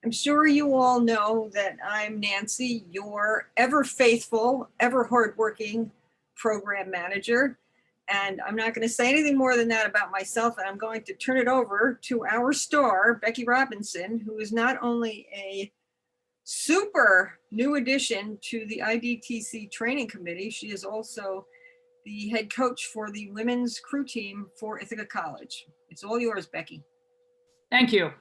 I'm sure you all know that I'm Nancy, your ever faithful, ever hardworking program manager. And I'm not going to say anything more than that about myself. And I'm going to turn it over to our star, Becky Robinson, who is not only a super new addition to the IDTC training committee, she is also the head coach for the women's crew team for Ithaca College. It's all yours, Becky. Thank you.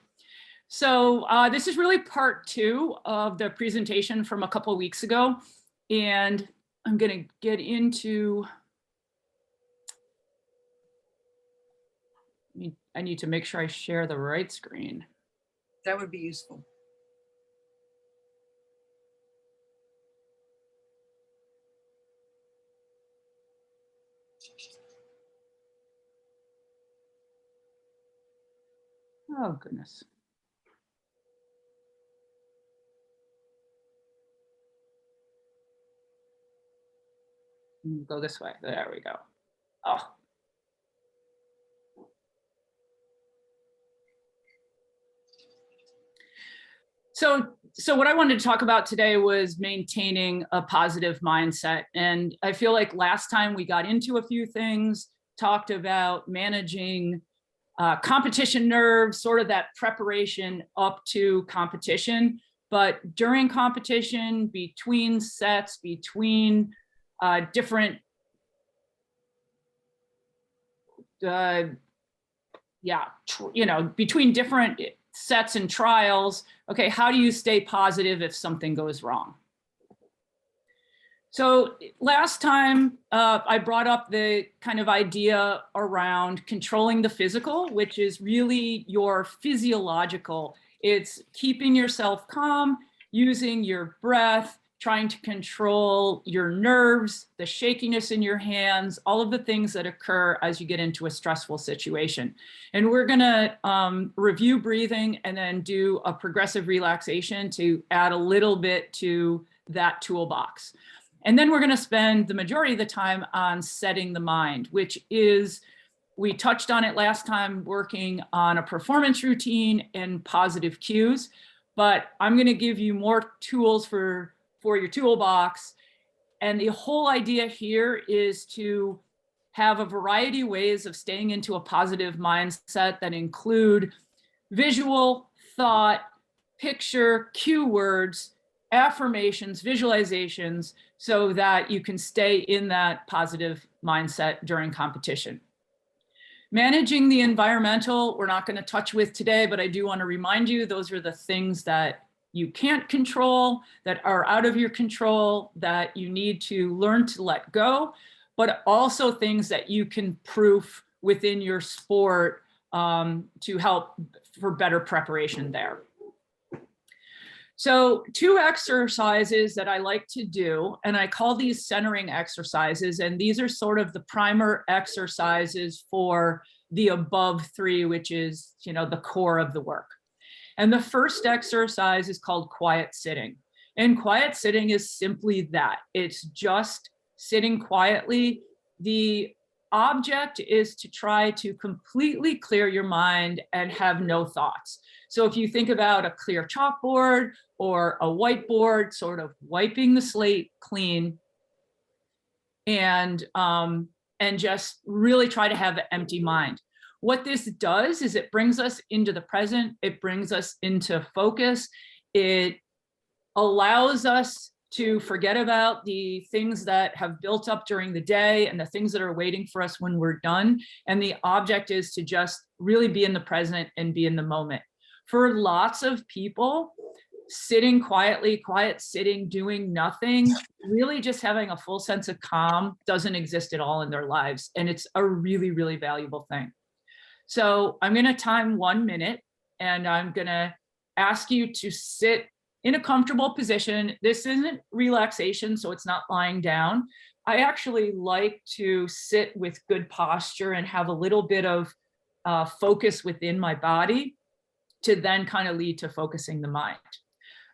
So this is really part 2 of the presentation from a couple of weeks ago. And I'm going to get into, I need to make sure I share the right screen. That would be useful. Oh, goodness. Go this way. There we go. Oh. So what I wanted to talk about today was maintaining a positive mindset. And I feel like last time we got into a few things, talked about managing competition nerves, sort of that preparation up to competition. But during competition, between sets, between different, between different sets and trials, okay, how do you stay positive if something goes wrong? So last time I brought up the kind of idea around controlling the physical, which is really your physiological. It's keeping yourself calm, using your breath, trying to control your nerves, the shakiness in your hands, all of the things that occur as you get into a stressful situation. And we're gonna review breathing and then do a progressive relaxation to add a little bit to that toolbox. And then we're gonna spend the majority of the time on setting the mind, which is, we touched on it last time, working on a performance routine and positive cues, but I'm gonna give you more tools for your toolbox. And the whole idea here is to have a variety of ways of staying into a positive mindset that include visual, thought, picture, cue words, affirmations, visualizations, so that you can stay in that positive mindset during competition. Managing the environmental, we're not going to touch with today, but I do want to remind you, those are the things that you can't control, that are out of your control, that you need to learn to let go, but also things that you can proof within your sport to help for better preparation there. So 2 exercises that I like to do, and I call these centering exercises, and these are sort of the primer exercises for the above 3, which is, the core of the work. And the first exercise is called quiet sitting. And quiet sitting is simply that. It's just sitting quietly. The object is to try to completely clear your mind and have no thoughts. So if you think about a clear chalkboard or a whiteboard, sort of wiping the slate clean and just really try to have an empty mind. What this does is it brings us into the present. It brings us into focus. It allows us to forget about the things that have built up during the day and the things that are waiting for us when we're done. And the object is to just really be in the present and be in the moment. For lots of people, sitting quietly, quiet sitting, doing nothing, really just having a full sense of calm doesn't exist at all in their lives. And it's a really, really valuable thing. So I'm going to time 1 minute, and I'm going to ask you to sit in a comfortable position. This isn't relaxation, so it's not lying down. I actually like to sit with good posture and have a little bit of focus within my body to then kind of lead to focusing the mind.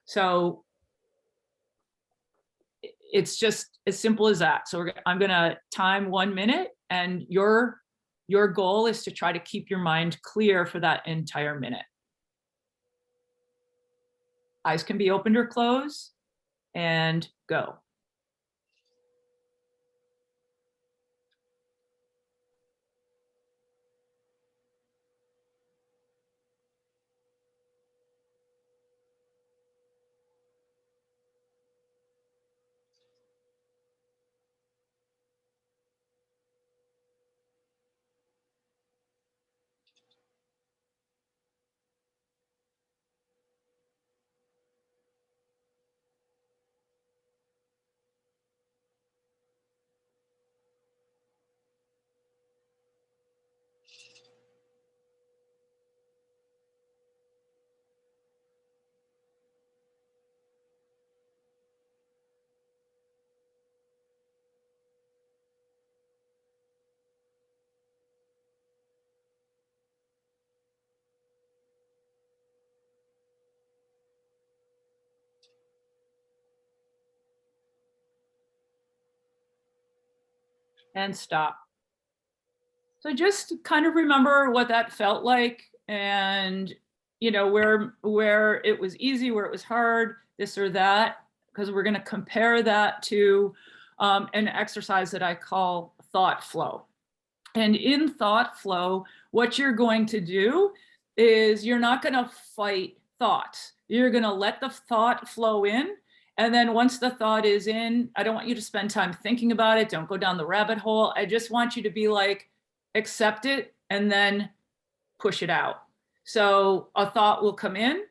So it's just as simple as that. So I'm going to time 1 minute, and your goal is to try to keep your mind clear for that entire minute. Eyes can be opened or closed, and go. And stop. So just kind of remember what that felt like, and where it was easy, where it was hard, this or that, because we're going to compare that to an exercise that I call thought flow. And in thought flow, what you're going to do is you're not going to fight thoughts. You're going to let the thought flow in. And then once the thought is in, I don't want you to spend time thinking about it. Don't go down the rabbit hole. I just want you to be like, accept it and then push it out. So a thought will come in,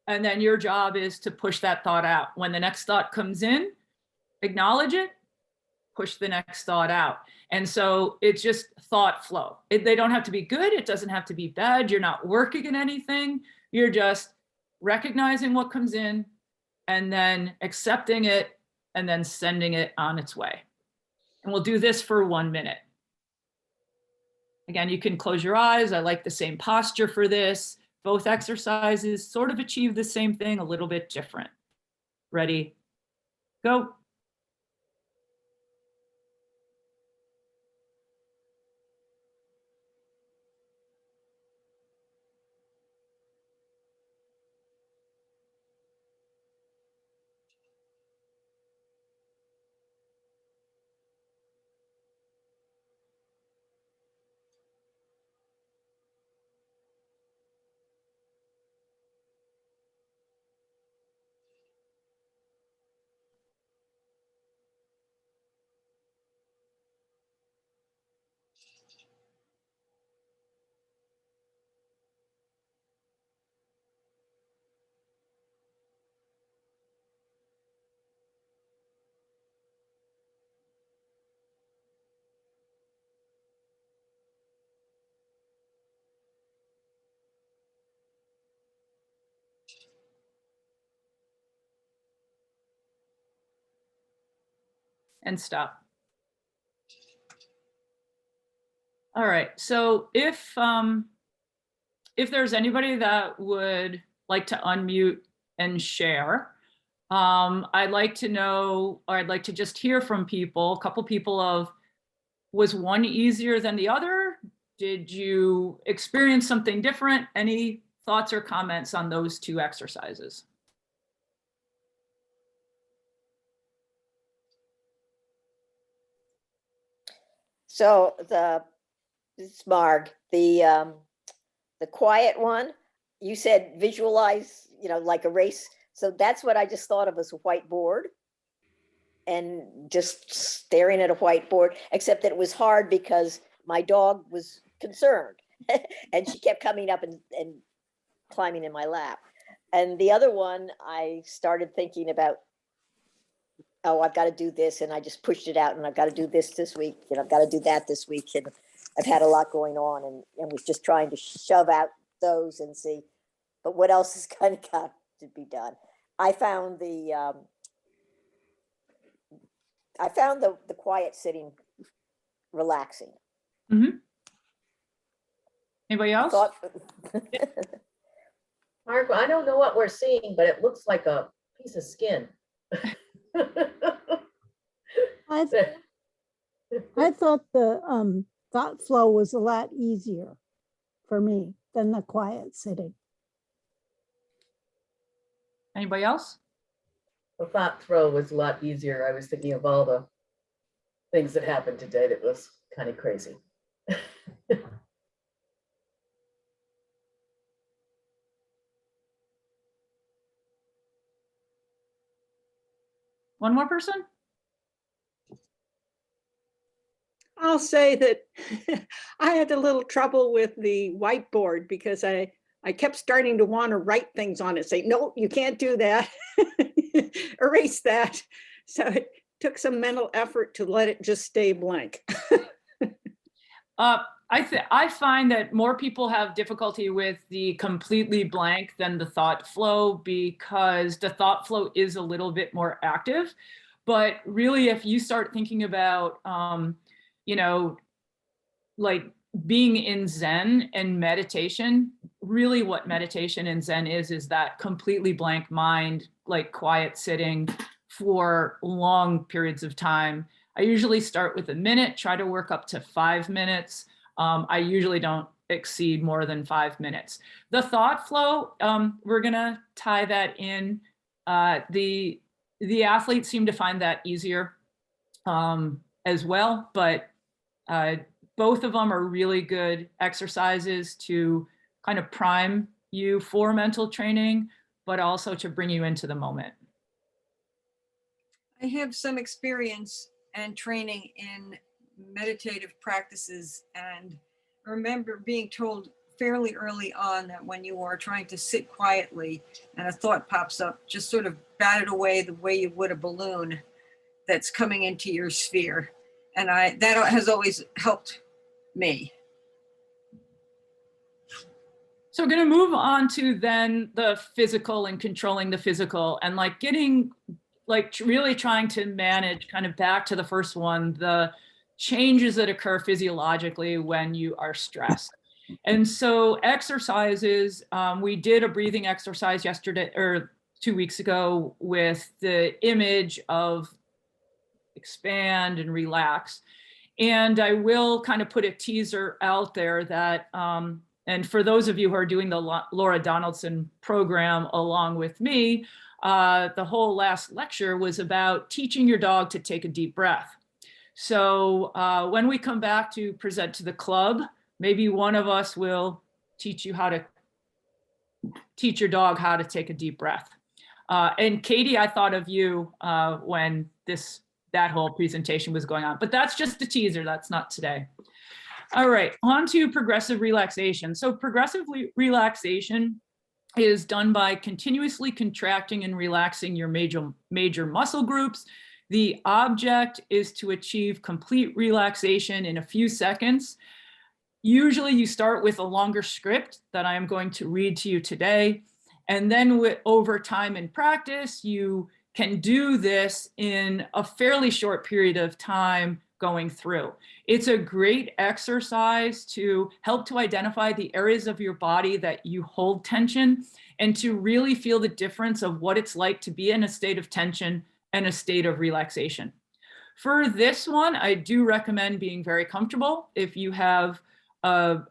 and then your job is to push that thought out. When the next thought comes in, acknowledge it, push the next thought out. And so it's just thought flow. They don't have to be good. It doesn't have to be bad. You're not working at anything. You're just recognizing what comes in and then accepting it and then sending it on its way. And we'll do this for 1 minute. Again, you can close your eyes. I like the same posture for this. Both exercises sort of achieve the same thing, a little bit different. Ready? Go. And stop. All right, so if there's anybody that would like to unmute and share, I'd like to know, or I'd like to just hear from people, a couple people of, was one easier than the other? Did you experience something different? Any thoughts or comments on those two exercises? So it's Marg, the quiet one, you said visualize, like a race. So that's what I just thought of as a whiteboard, and just staring at a whiteboard, except that it was hard because my dog was concerned and she kept coming up and climbing in my lap. And the other one, I started thinking about, oh, I've got to do this, and I just pushed it out, and I've got to do this week, and I've got to do that this week, and I've had a lot going on, and was just trying to shove out those and see, but what else is kind of got to be done. I found the quiet sitting relaxing. Mm-hmm. Anybody else? Mark, I don't know what we're seeing, but it looks like a piece of skin. I thought the thought flow was a lot easier for me than the quiet sitting. Anybody else? The thought throw was a lot easier. I was thinking of all the things that happened today that was kind of crazy. One more person? I'll say that I had a little trouble with the whiteboard because I kept starting to want to write things on it, say, no, you can't do that. Erase that. So it took some mental effort to let it just stay blank. I find that more people have difficulty with the completely blank than the thought flow, because the thought flow is a little bit more active. But really, if you start thinking about, you know, like being in Zen and meditation, really what meditation and Zen is that completely blank mind, like quiet sitting for long periods of time. I usually start with a minute, try to work up to 5 minutes. I usually don't exceed more than 5 minutes. The thought flow, we're gonna tie that in. The athletes seem to find that easier as well, but both of them are really good exercises to kind of prime you for mental training, but also to bring you into the moment. I have some experience and training in meditative practices, and I remember being told fairly early on that when you are trying to sit quietly and a thought pops up, just sort of bat it away the way you would a balloon that's coming into your sphere. And that has always helped me. So we're going to move on to then the physical and controlling the physical, and like getting, like really trying to manage, kind of back to the first one, the changes that occur physiologically when you are stressed. And so exercises, we did a breathing exercise yesterday or 2 weeks ago with the image of expand and relax. And I will kind of put a teaser out there that, and for those of you who are doing the Laura Donaldson program along with me, the whole last lecture was about teaching your dog to take a deep breath. So when we come back to present to the club, maybe one of us will teach you how to teach your dog how to take a deep breath. And Katie, I thought of you when that whole presentation was going on, but that's just a teaser, that's not today. All right, on to progressive relaxation. So progressive relaxation is done by continuously contracting and relaxing your major muscle groups. The object is to achieve complete relaxation in a few seconds. Usually you start with a longer script that I am going to read to you today. And then over time and practice, you can do this in a fairly short period of time going through. It's a great exercise to help to identify the areas of your body that you hold tension and to really feel the difference of what it's like to be in a state of tension and a state of relaxation. For this one, I do recommend being very comfortable. If you have if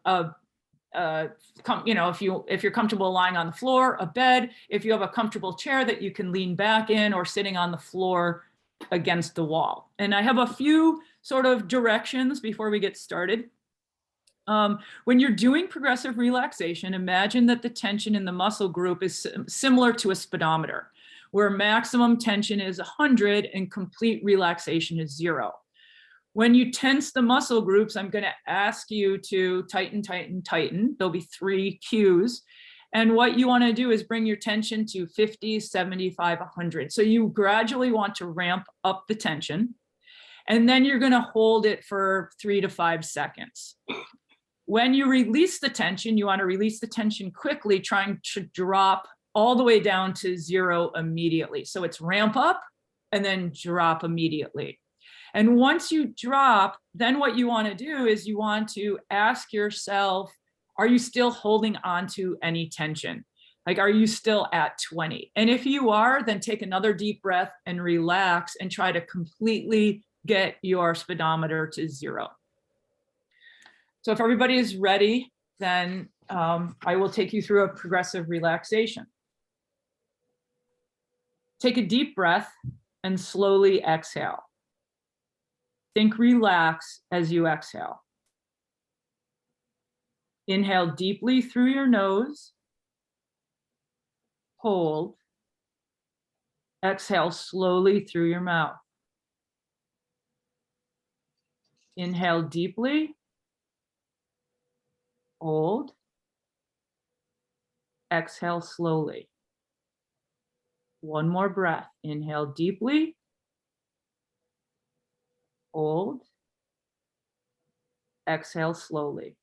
you're comfortable lying on the floor, a bed, if you have a comfortable chair that you can lean back in, or sitting on the floor against the wall. And I have a few sort of directions before we get started. When you're doing progressive relaxation, imagine that the tension in the muscle group is similar to a speedometer, where maximum tension is 100 and complete relaxation is 0. When you tense the muscle groups, I'm going to ask you to tighten, tighten, tighten. There'll be 3 cues. And what you want to do is bring your tension to 50, 75, 100. So you gradually want to ramp up the tension. And then you're going to hold it for 3 to 5 seconds. When you release the tension, you want to release the tension quickly, trying to drop all the way down to 0 immediately. So it's ramp up and then drop immediately. And once you drop, then what you want to do is you want to ask yourself, are you still holding on to any tension? Like, are you still at 20? And if you are, then take another deep breath and relax and try to completely get your speedometer to 0. So if everybody is ready, then I will take you through a progressive relaxation. Take a deep breath and slowly exhale. Think relax as you exhale. Inhale deeply through your nose. Hold. Exhale slowly through your mouth. Inhale deeply. Hold. Exhale slowly. One more breath. Inhale deeply. Hold. Exhale slowly.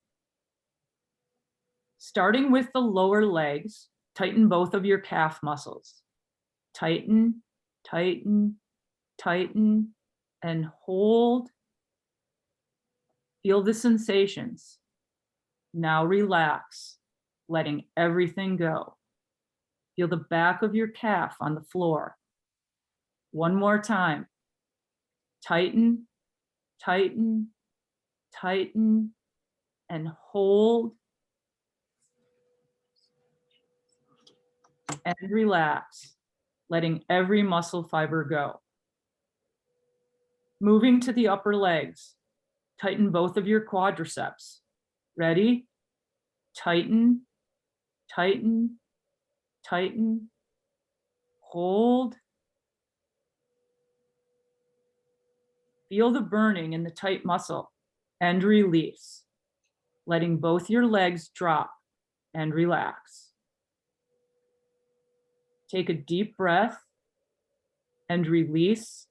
Starting with the lower legs, tighten both of your calf muscles. Tighten, tighten, tighten, and hold. Feel the sensations. Now relax, letting everything go. Feel the back of your calf on the floor. One more time. Tighten, tighten, tighten, and hold. And relax, letting every muscle fiber go. Moving to the upper legs, tighten both of your quadriceps. Ready? Tighten, tighten, tighten, hold. Feel the burning in the tight muscle and release, letting both your legs drop and relax. Take a deep breath and release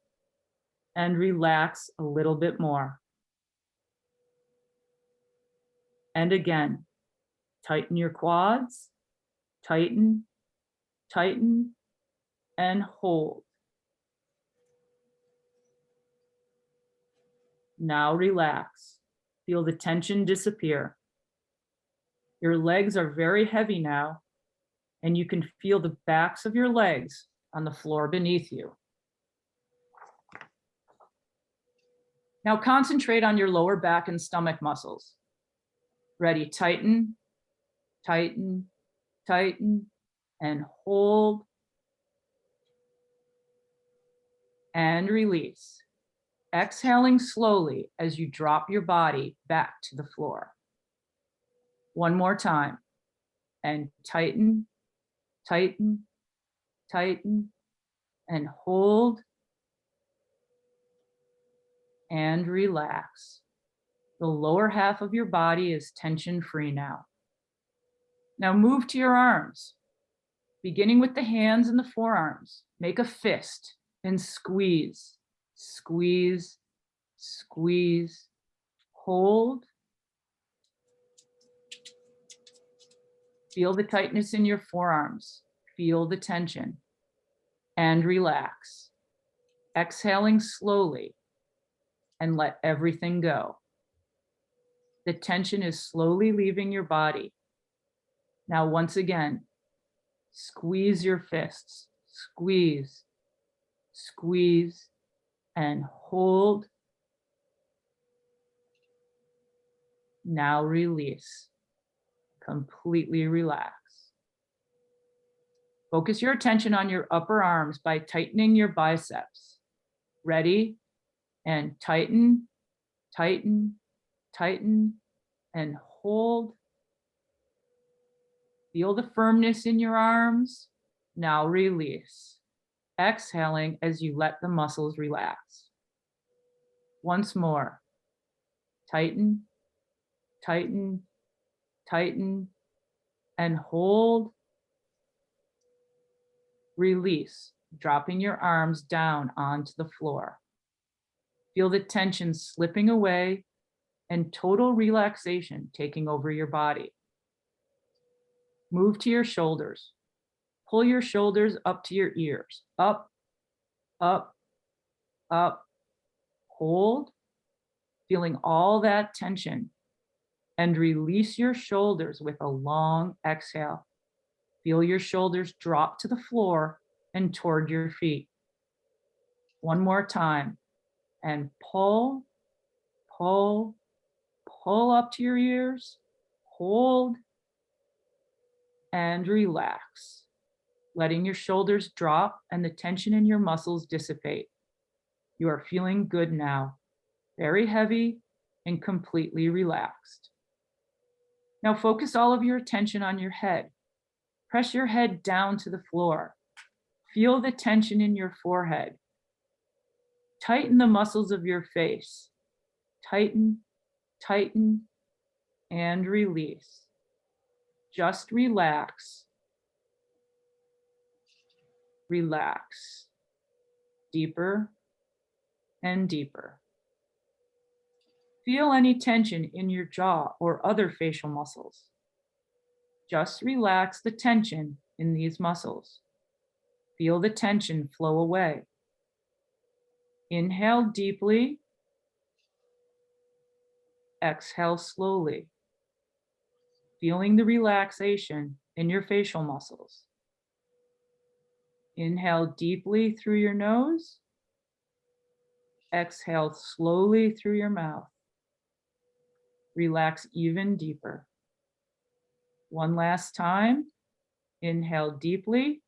and relax a little bit more. And again, tighten your quads, tighten, tighten, and hold. Now relax. Feel the tension disappear. Your legs are very heavy now, and you can feel the backs of your legs on the floor beneath you. Now concentrate on your lower back and stomach muscles. Ready, tighten, tighten, tighten, and hold, and release. Exhaling slowly as you drop your body back to the floor. One more time, and tighten, tighten, tighten, and hold, and relax. The lower half of your body is tension-free now. Now move to your arms. Beginning with the hands and the forearms, make a fist and squeeze, squeeze, squeeze, hold. Feel the tightness in your forearms. Feel the tension and relax. Exhaling slowly and let everything go. The tension is slowly leaving your body. Now, once again, squeeze your fists, squeeze, squeeze, and hold. Now release, completely relax. Focus your attention on your upper arms by tightening your biceps. Ready? And tighten, tighten, tighten, and hold. Feel the firmness in your arms. Now release. Exhaling as you let the muscles relax. Once more. Tighten, tighten, tighten, and hold. Release, dropping your arms down onto the floor. Feel the tension slipping away and total relaxation taking over your body. Move to your shoulders. Pull your shoulders up to your ears. Up, up, up. Hold, feeling all that tension, and release your shoulders with a long exhale. Feel your shoulders drop to the floor and toward your feet. One more time, and pull, pull, pull up to your ears. Hold, and relax. letting your shoulders drop and the tension in your muscles dissipate. You are feeling good now, very heavy and completely relaxed. Now focus all of your attention on your head. Press your head down to the floor. Feel the tension in your forehead. Tighten the muscles of your face. Tighten, tighten, and release. Just relax. Relax. Deeper and deeper. Feel any tension in your jaw or other facial muscles. Just relax the tension in these muscles. Feel the tension flow away. Inhale deeply. Exhale slowly. Feeling the relaxation in your facial muscles. Inhale deeply through your nose. Exhale slowly through your mouth. Relax even deeper. One last time. Inhale deeply.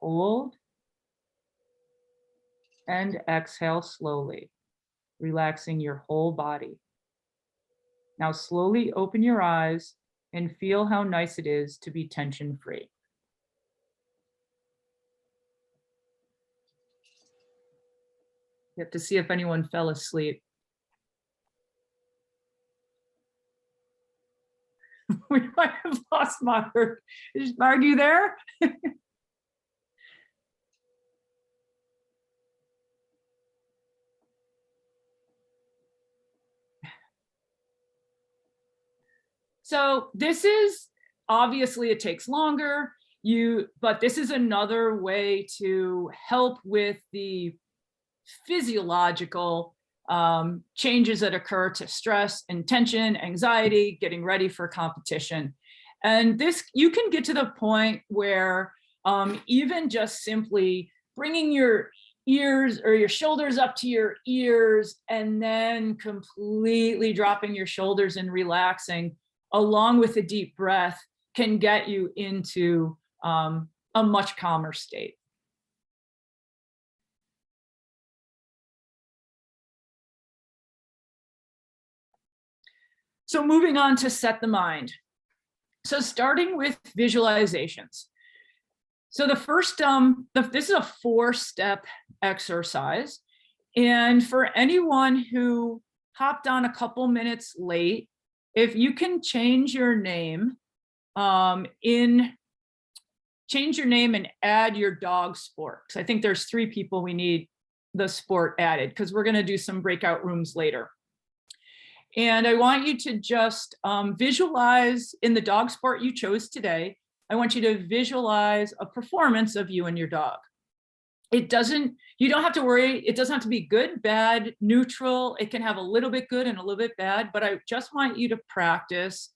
Hold. And exhale slowly, relaxing your whole body. Now slowly open your eyes and feel how nice it is to be tension-free. You have to see if anyone fell asleep. We might have lost Mark. Is Mark, you there? So this is, obviously it takes longer, but this is another way to help with the physiological changes that occur to stress and tension, anxiety, getting ready for competition. And this, you can get to the point where even just simply bringing your ears or your shoulders up to your ears and then completely dropping your shoulders and relaxing along with a deep breath can get you into a much calmer state. So moving on to set the mind. So starting with visualizations. So the first, this is a 4-step exercise. And for anyone who hopped on a couple minutes late, if you can change your name and add your dog sport. Because I think there's 3 people we need the sport added because we're going to do some breakout rooms later. And I want you to just visualize in the dog sport you chose today. I want you to visualize a performance of you and your dog. You don't have to worry. It doesn't have to be good, bad, neutral. It can have a little bit good and a little bit bad, but I just want you to practice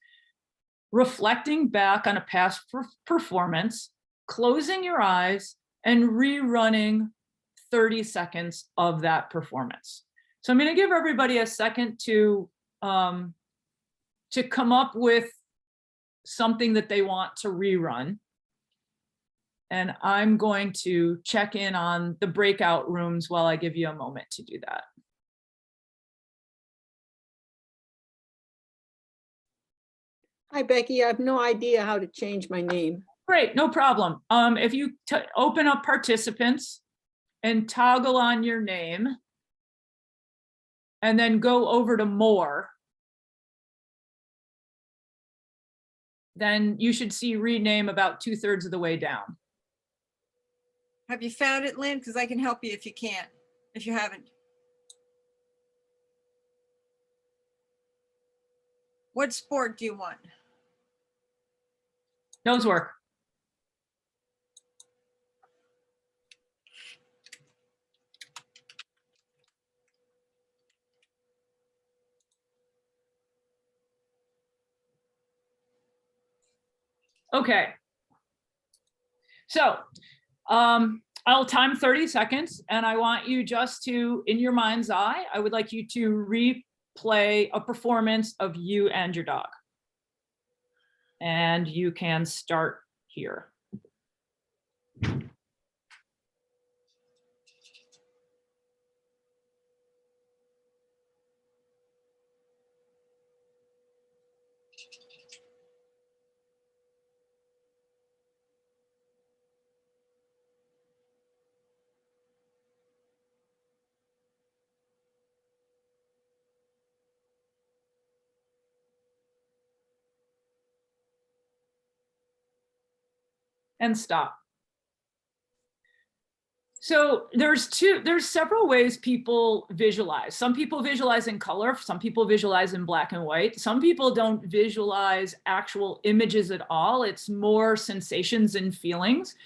reflecting back on a past performance, closing your eyes and rerunning 30 seconds of that performance. So I'm going to give everybody a second to come up with something that they want to rerun. And I'm going to check in on the breakout rooms while I give you a moment to do that. Hi, Becky. I have no idea how to change my name. Great, no problem. If you open up participants and toggle on your name, and then go over to more, then you should see rename about 2/3 of the way down. Have you found it, Lynn? Because I can help you if you can't, if you haven't. What sport do you want? Those work. Okay. So I'll time 30 seconds and I want you just to, in your mind's eye, I would like you to replay a performance of you and your dog. And you can start here. and stop. So there's several ways people visualize. Some people visualize in color, some people visualize in black and white. Some people don't visualize actual images at all. It's more sensations and feelings.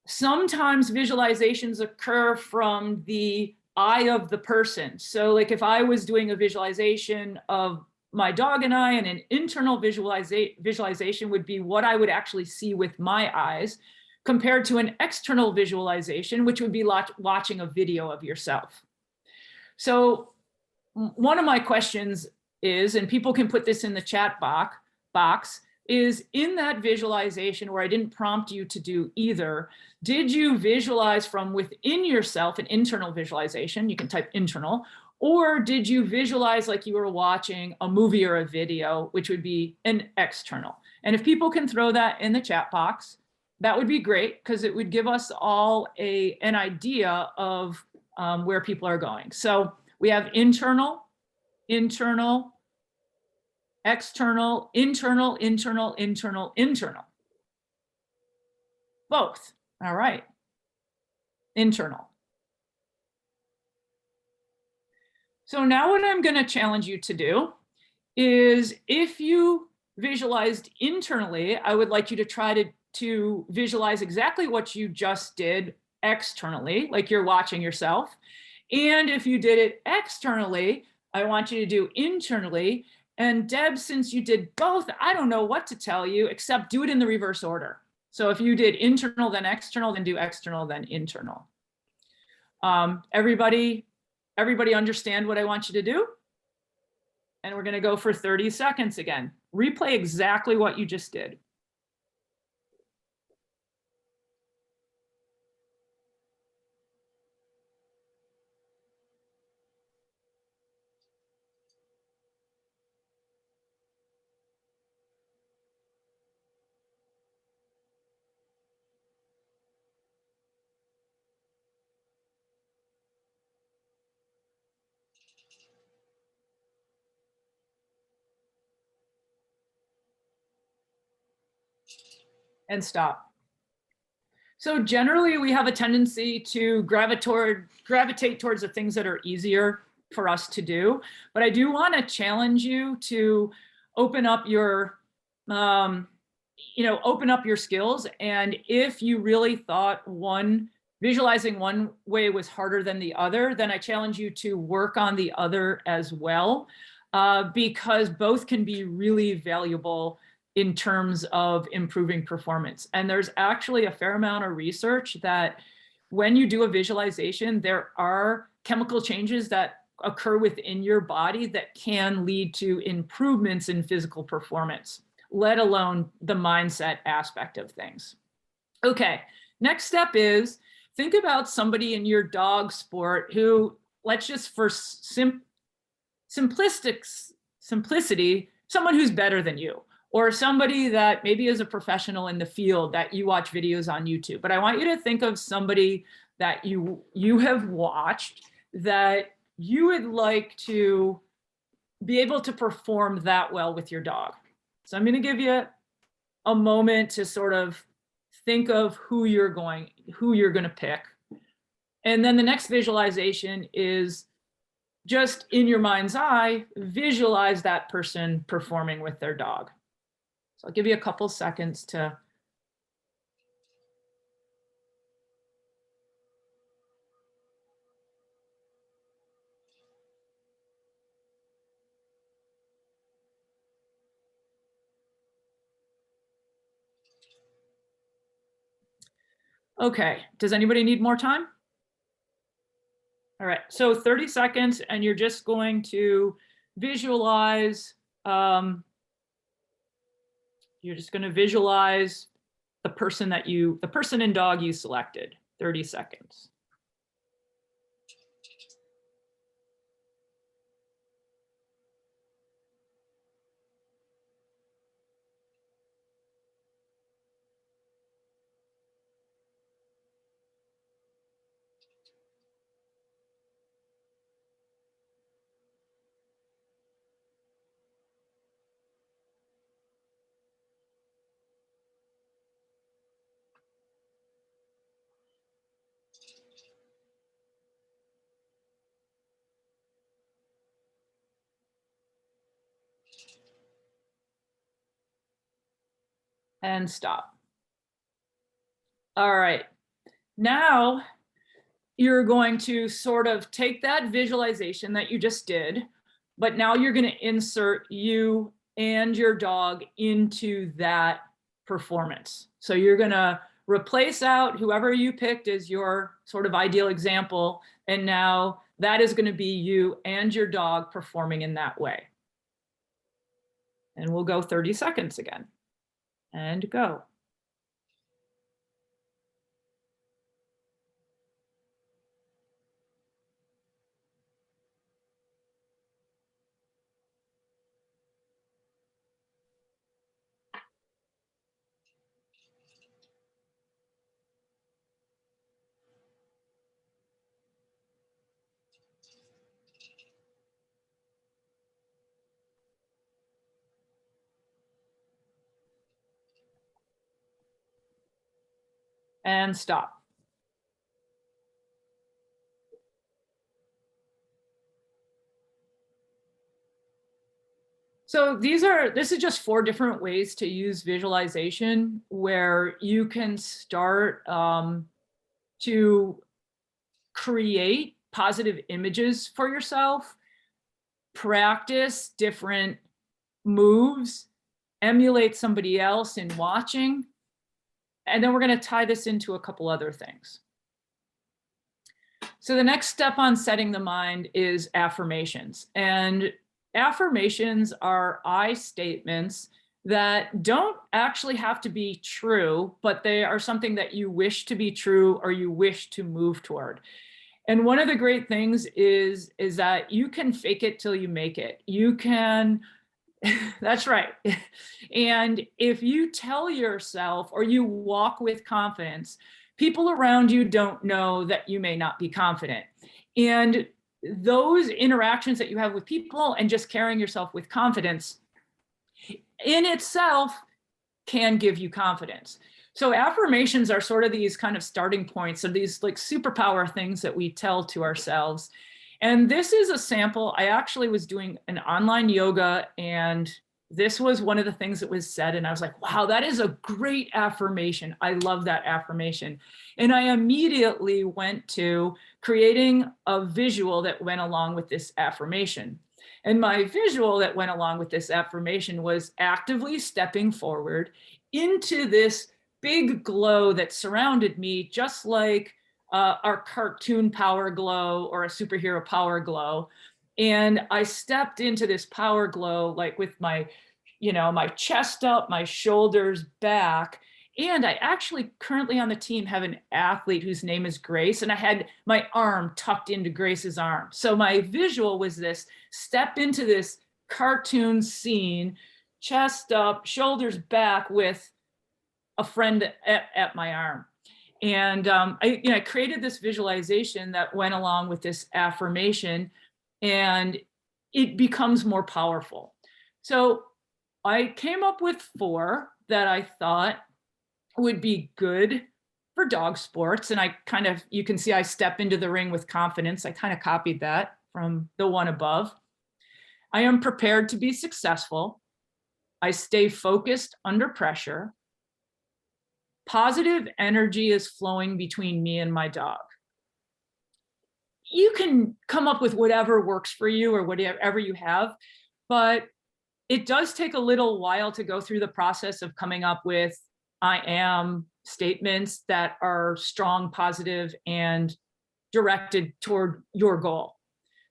Sometimes visualizations occur from the eye of the person. So like if I was doing a visualization of my dog and I, and an internal visualization would be what I would actually see with my eyes, compared to an external visualization, which would be watching a video of yourself. So one of my questions is, and people can put this in the chat box, is in that visualization where I didn't prompt you to do either, did you visualize from within yourself, an internal visualization, you can type internal, or did you visualize like you were watching a movie or a video, which would be an external? And if people can throw that in the chat box, that would be great, because it would give us all an idea of where people are going. So we have internal, internal, external, internal, internal, internal, internal. Both. All right. Internal. So now what I'm going to challenge you to do is, if you visualized internally, I would like you to try to visualize exactly what you just did externally, like you're watching yourself. And if you did it externally, I want you to do internally. And Deb, since you did both, I don't know what to tell you, except do it in the reverse order. So if you did internal, then external, then do external, then internal. Everybody understand what I want you to do? And we're going to go for 30 seconds again. Replay exactly what you just did. And stop. So generally we have a tendency to gravitate towards the things that are easier for us to do. But I do want to challenge you to open up your, open up your skills. And if you really thought visualizing one way was harder than the other, then I challenge you to work on the other as well, because both can be really valuable in terms of improving performance. And there's actually a fair amount of research that when you do a visualization, there are chemical changes that occur within your body that can lead to improvements in physical performance, let alone the mindset aspect of things. Okay, next step is think about somebody in your dog sport who, let's just for simplicity, someone who's better than you, or somebody that maybe is a professional in the field that you watch videos on YouTube. But I want you to think of somebody that you have watched that you would like to be able to perform that well with your dog. So I'm going to give you a moment to sort of think of who you're going to pick. And then the next visualization is just in your mind's eye, visualize that person performing with their dog. So I'll give you a couple seconds to. Okay, does anybody need more time? All right, so 30 seconds, and you're just going to visualize, you're just going to visualize the person and dog you selected. 30 seconds. and stop. All right, now you're going to sort of take that visualization that you just did, but now you're going to insert you and your dog into that performance. So you're going to replace out whoever you picked as your sort of ideal example, and now that is going to be you and your dog performing in that way. And we'll go 30 seconds again, and go. And stop. So this is just 4 different ways to use visualization where you can start to create positive images for yourself, practice different moves, emulate somebody else in watching, and then we're going to tie this into a couple other things. So the next step on setting the mind is affirmations. And affirmations are I statements that don't actually have to be true, but they are something that you wish to be true or you wish to move toward. And one of the great things is that you can fake it till you make it. You can, that's right. And if you tell yourself or you walk with confidence, people around you don't know that you may not be confident. And those interactions that you have with people and just carrying yourself with confidence in itself can give you confidence. So affirmations are sort of these kind of starting points of these like superpower things that we tell to ourselves. And this is a sample. I actually was doing an online yoga, and this was one of the things that was said. And I was like, wow, that is a great affirmation. I love that affirmation. And I immediately went to creating a visual that went along with this affirmation. And my visual that went along with this affirmation was actively stepping forward into this big glow that surrounded me, just like our cartoon power glow or a superhero power glow. And I stepped into this power glow, like with my, my chest up, my shoulders back. And I actually currently on the team have an athlete whose name is Grace, and I had my arm tucked into Grace's arm. So my visual was this step into this cartoon scene, chest up, shoulders back with a friend at my arm. And I created this visualization that went along with this affirmation, and it becomes more powerful. So I came up with 4 that I thought would be good for dog sports. And you can see I step into the ring with confidence. I kind of copied that from the one above. I am prepared to be successful. I stay focused under pressure. Positive energy is flowing between me and my dog. You can come up with whatever works for you or whatever you have, but it does take a little while to go through the process of coming up with I am statements that are strong, positive, and directed toward your goal.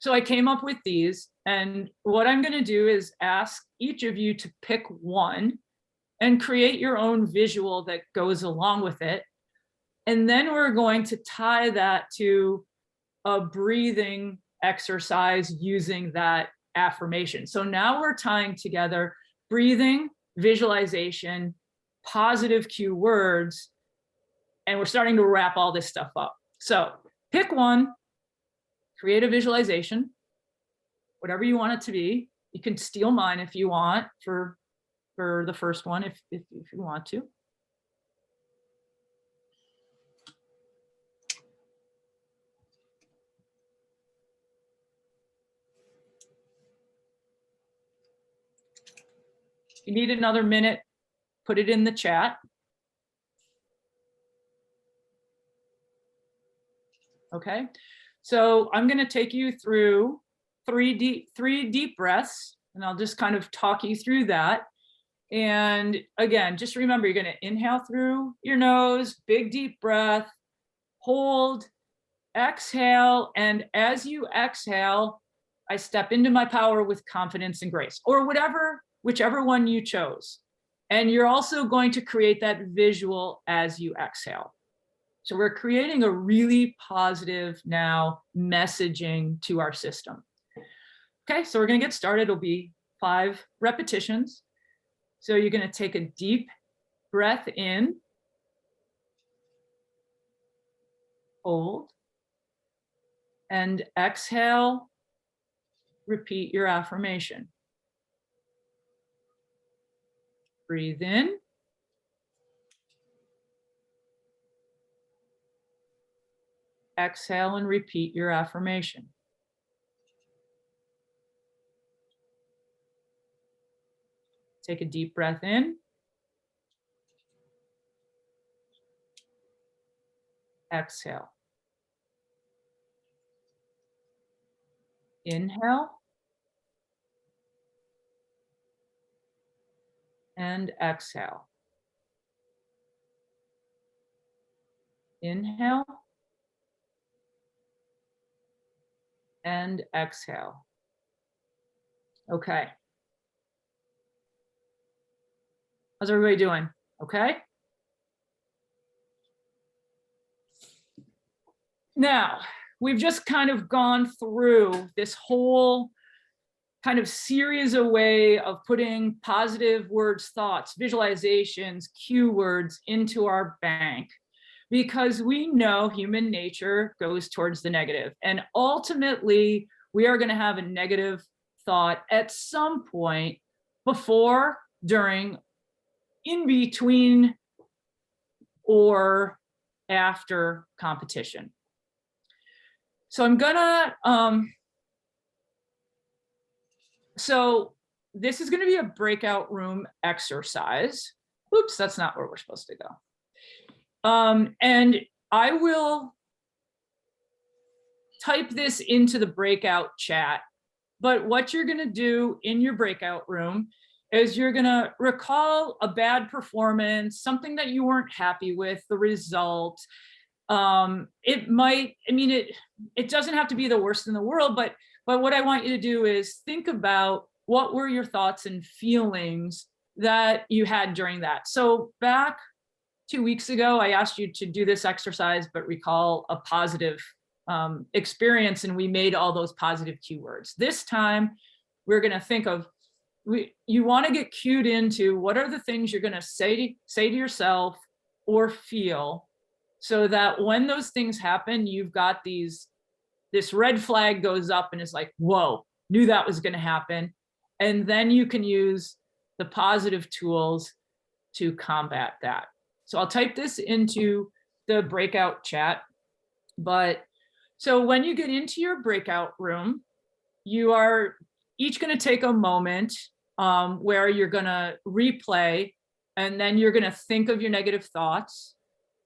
So I came up with these, and what I'm going to do is ask each of you to pick one and create your own visual that goes along with it. And then we're going to tie that to a breathing exercise using that affirmation. So now we're tying together breathing, visualization, positive cue words, and we're starting to wrap all this stuff up. So pick one, create a visualization, whatever you want it to be. You can steal mine if you want for the first one, if you want to. You need another minute put it in the chat. Okay, so I'm going to take you through three deep breaths, and I'll just kind of talk you through that. And again, just remember, you're going to inhale through your nose, big deep breath, hold, exhale, and as you exhale, I step into my power with confidence and grace, or whichever one you chose. And you're also going to create that visual as you exhale. So we're creating a really positive now messaging to our system. Okay, so we're going to get started. It'll be 5 repetitions. So you're going to take a deep breath in, hold, and exhale. Repeat your affirmation. Breathe in. Exhale and repeat your affirmation. Take a deep breath in. Exhale. Inhale. And exhale. Inhale. And exhale. Okay. How's everybody doing? Okay. Now, we've just kind of gone through this whole kind of series of way of putting positive words, thoughts, visualizations, cue words into our bank, because we know human nature goes towards the negative. And ultimately, we are going to have a negative thought at some point before, during, in between, or after competition. So I'm gonna, so this is gonna be a breakout room exercise. Oops, that's not where we're supposed to go. And I will type this into the breakout chat, but what you're gonna do in your breakout room is you're gonna recall a bad performance, something that you weren't happy with, the result. It might, I mean, it doesn't have to be the worst in the world, but what I want you to do is think about what were your thoughts and feelings that you had during that. So back 2 weeks ago, I asked you to do this exercise, but recall a positive experience, and we made all those positive keywords. This time, we're gonna think of, you wanna get cued into what are the things you're gonna say to yourself or feel, so that when those things happen, you've got this red flag goes up and it's like, whoa, knew that was going to happen. And then you can use the positive tools to combat that. So I'll type this into the breakout chat. But so when you get into your breakout room, you are each going to take a moment where you're going to replay, and then you're going to think of your negative thoughts,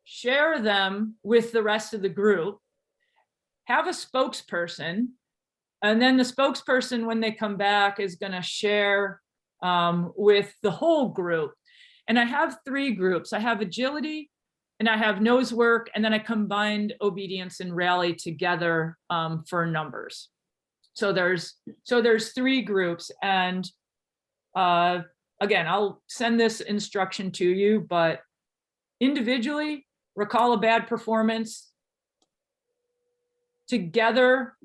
share them with the rest of the group, have a spokesperson, and then the spokesperson, when they come back, is going to share with the whole group. And I have 3 groups. I have agility, and I have nose work, and then I combined obedience and rally together for numbers. So there's 3 groups, and again, I'll send this instruction to you, but individually, recall a bad performance. Together,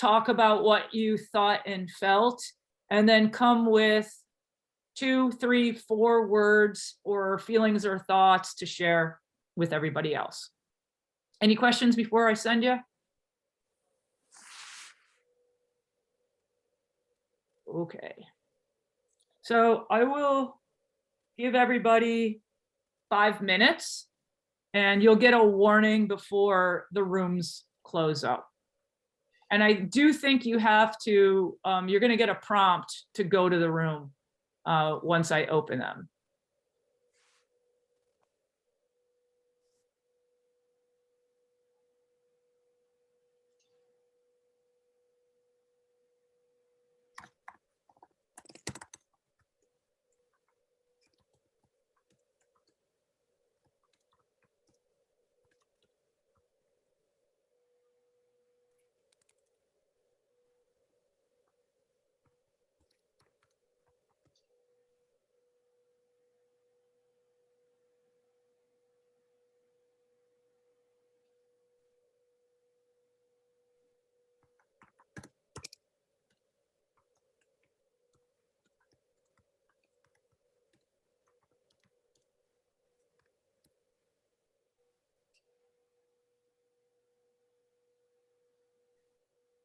talk about what you thought and felt, and then come with 2, 3, 4 words or feelings or thoughts to share with everybody else. Any questions before I send you? Okay. So I will give everybody 5 minutes, and you'll get a warning before the rooms close up. And I do think you have to, you're going to get a prompt to go to the room once I open them.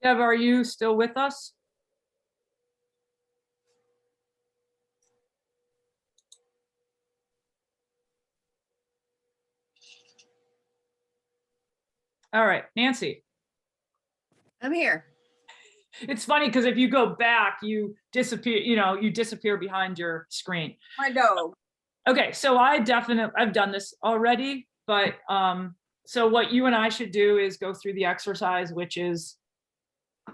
Deb, are you still with us? All right, Nancy. I'm here. It's funny because if you go back, you disappear, you disappear behind your screen. My dog. Okay, so I've done this already, but so what you and I should do is go through the exercise, which is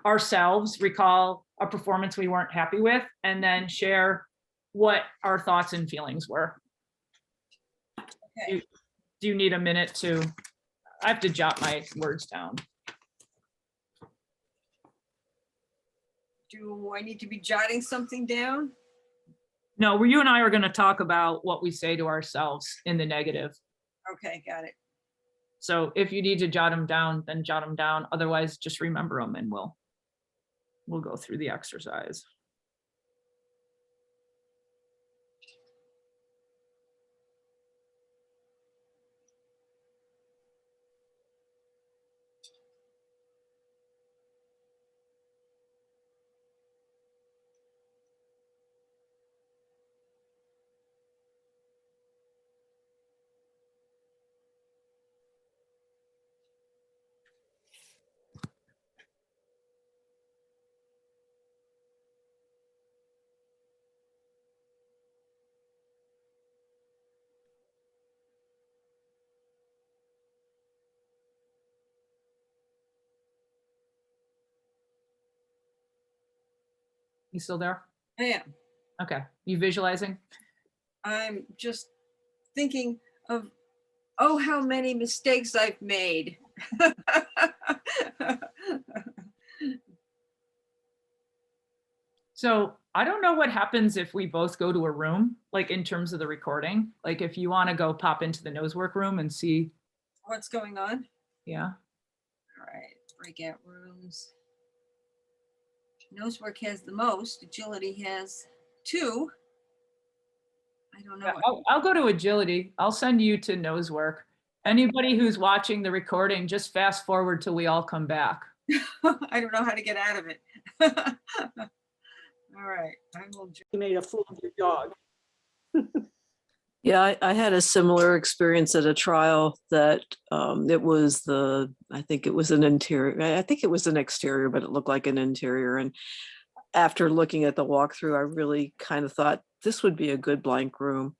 ourselves, recall a performance we weren't happy with, and then share what our thoughts and feelings were. Okay. Do you need a minute to, I have to jot my words down. Do I need to be jotting something down? No, you and I are going to talk about what we say to ourselves in the negative. Okay, got it. So if you need to jot them down, then jot them down. Otherwise, just remember them and we'll go through the exercise. You still there? I am. Okay. You visualizing? I'm just thinking of, oh, how many mistakes I've made. So I don't know what happens if we both go to a room, like in terms of the recording. Like if you want to go pop into the nosework room and see. What's going on? Yeah. All right, breakout rooms. Nosework has the most. Agility has 2. I don't know. I'll go to agility. I'll send you to nosework. Anybody who's watching the recording, just fast forward till we all come back. I don't know how to get out of it. All right, I will. You made a fool of your dog. Yeah, I had a similar experience at a trial that it was I think it was an interior, I think it was an exterior, but it looked like an interior. And after looking at the walkthrough, I really kind of thought this would be a good blank room.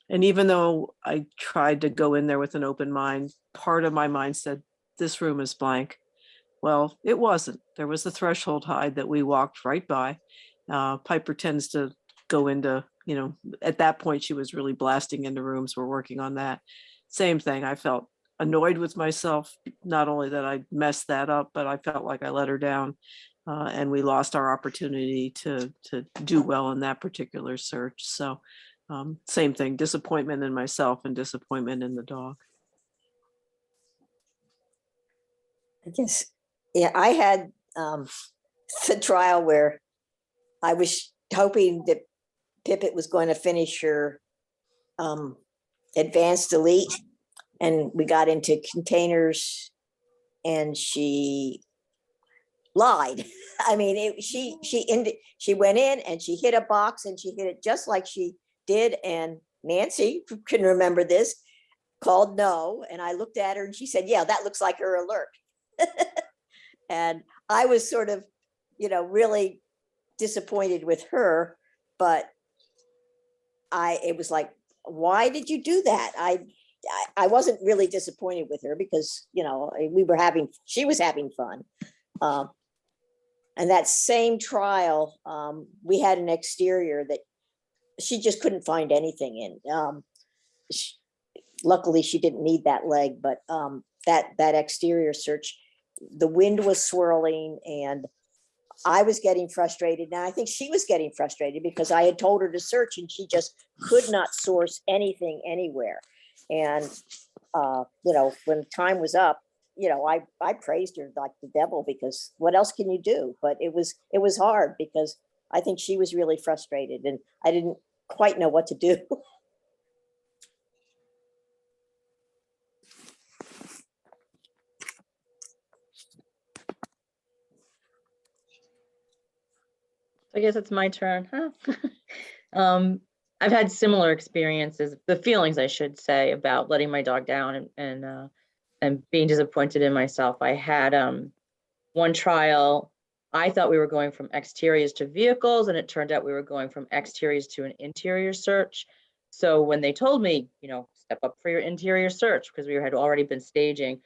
And even though I tried to go in there with an open mind, part of my mind said, this room is blank. Well, it wasn't. There was a threshold hide that we walked right by. Piper tends to go into, at that point, she was really blasting into rooms. We're working on that. Same thing. I felt annoyed with myself, not only that I messed that up, but I felt like I let her down. And we lost our opportunity to do well in that particular search. So same thing, disappointment in myself and disappointment in the dog. I guess, yeah, I had the trial where I was hoping that Pippet was going to finish her advanced elite, and we got into containers and she lied. I mean, she went in and she hit a box and she hit it just like she did. And Nancy can remember this, called no. And I looked at her and she said, yeah, that looks like her alert. And I was sort of, really disappointed with her, but it was like, why did you do that? I wasn't really disappointed with her because, she was having fun. And that same trial, we had an exterior that she just couldn't find anything in. Luckily, she didn't need that leg, but that exterior search, the wind was swirling and I was getting frustrated. Now I think she was getting frustrated because I had told her to search and she just could not source anything anywhere. And, when time was up, I praised her like the devil because what else can you do? But it was hard because I think she was really frustrated and I didn't quite know what to do. I guess it's my turn, huh? I've had similar experiences, the feelings I should say, about letting my dog down and being disappointed in myself. I had one trial, I thought we were going from exteriors to vehicles, and it turned out we were going from exteriors to an interior search. So when they told me, step up for your interior search, because we had already been staging,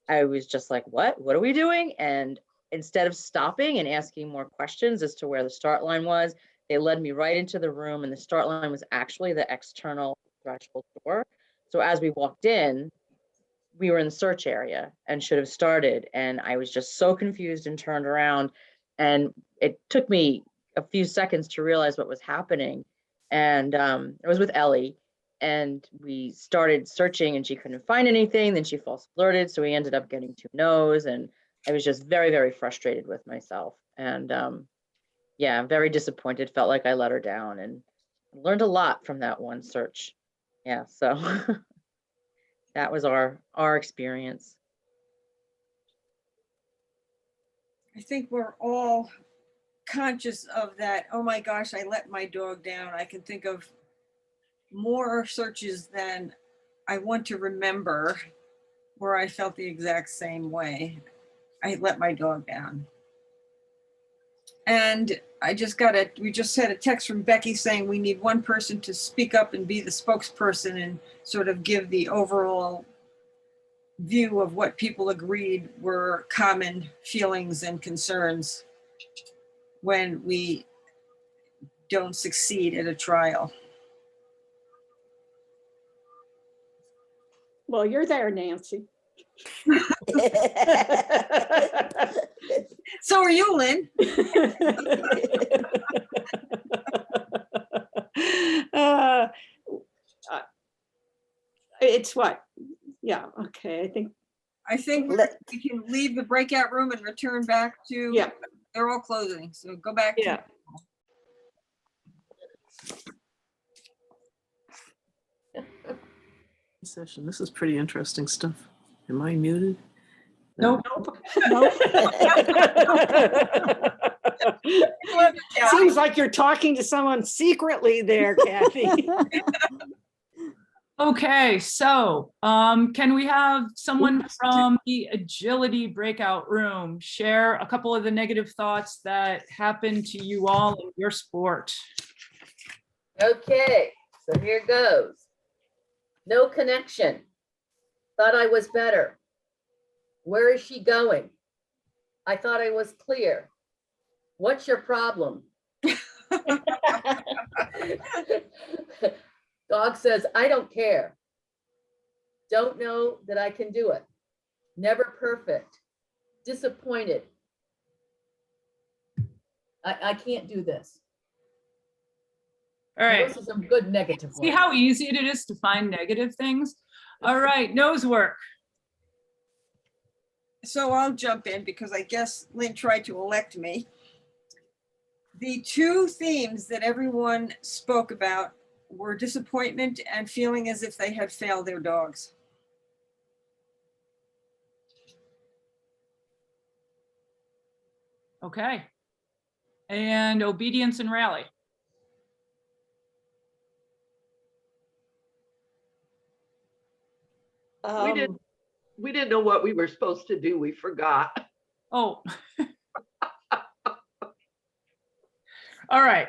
I was just like, what are we doing? And instead of stopping and asking more questions as to where the start line was, they led me right into the room, and the start line was actually the external threshold door. So as we walked in, we were in the search area and should have started. And I was just so confused and turned around. And it took me a few seconds to realize what was happening. And I was with Ellie, and we started searching and she couldn't find anything. Then she false alerted. So we ended up getting 2 no's. And I was just very, very frustrated with myself. And yeah, very disappointed, felt like I let her down, and learned a lot from that one search. Yeah, so that was our experience. I think we're all conscious of that. Oh my gosh, I let my dog down. I can think of more searches than I want to remember where I felt the exact same way. I let my dog down. And we just had a text from Becky saying we need one person to speak up and be the spokesperson and sort of give the overall view of what people agreed were common feelings and concerns when we don't succeed at a trial. Well, you're there, Nancy. So are you, Lynn. It's what? Yeah, okay, I think we can leave the breakout room and return back to, yeah, they're all closing, so go back. yeah. Session. This is pretty interesting stuff. Am I muted? Nope. Seems like you're talking to someone secretly there, Kathy. Okay, so can we have someone from the agility breakout room share a couple of the negative thoughts that happened to you all in your sport? Okay, so here goes. No connection. Thought I was better. Where is she going? I thought I was clear. What's your problem? Dog says, I don't care. Don't know that I can do it. Never perfect. Disappointed. I can't do this. All right. Those are some good negative ones. See how easy it is to find negative things? All right, nose work. So I'll jump in because I guess Lynn tried to elect me. The 2 themes that everyone spoke about were disappointment and feeling as if they had failed their dogs. Okay. And obedience and rally. We didn't know what we were supposed to do. We forgot. Oh. All right.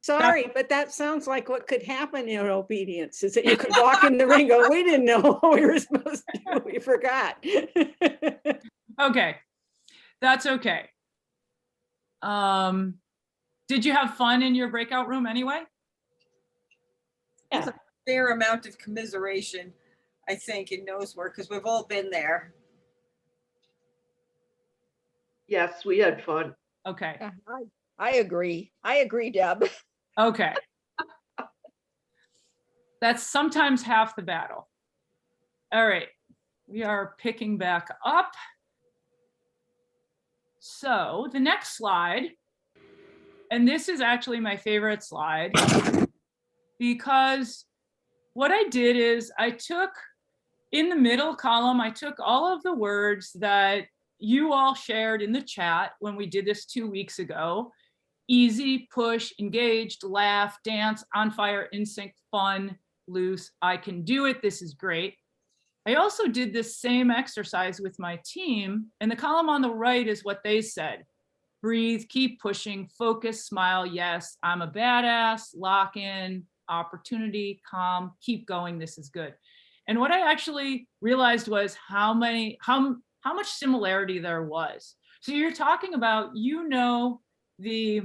Sorry, but that sounds like what could happen in obedience, is that you could walk in the ring and go, we didn't know what we were supposed to do. We forgot. Okay. That's okay. Did you have fun in your breakout room anyway? There's a fair amount of commiseration, I think, in nose work because we've all been there. Yes, we had fun. Okay. I agree. I agree, Deb. Okay. That's sometimes half the battle. All right. We are picking back up. So the next slide, and this is actually my favorite slide, because what I did is I took, in the middle column, I took all of the words that you all shared in the chat when we did this 2 weeks ago, easy, push, engaged, laugh, dance, on fire, in sync, fun, loose, I can do it, this is great. I also did this same exercise with my team, and the column on the right is what they said. Breathe, keep pushing, focus, smile, yes, I'm a badass, lock in, opportunity, calm, keep going, this is good. And what I actually realized was how much similarity there was. So you're talking about, the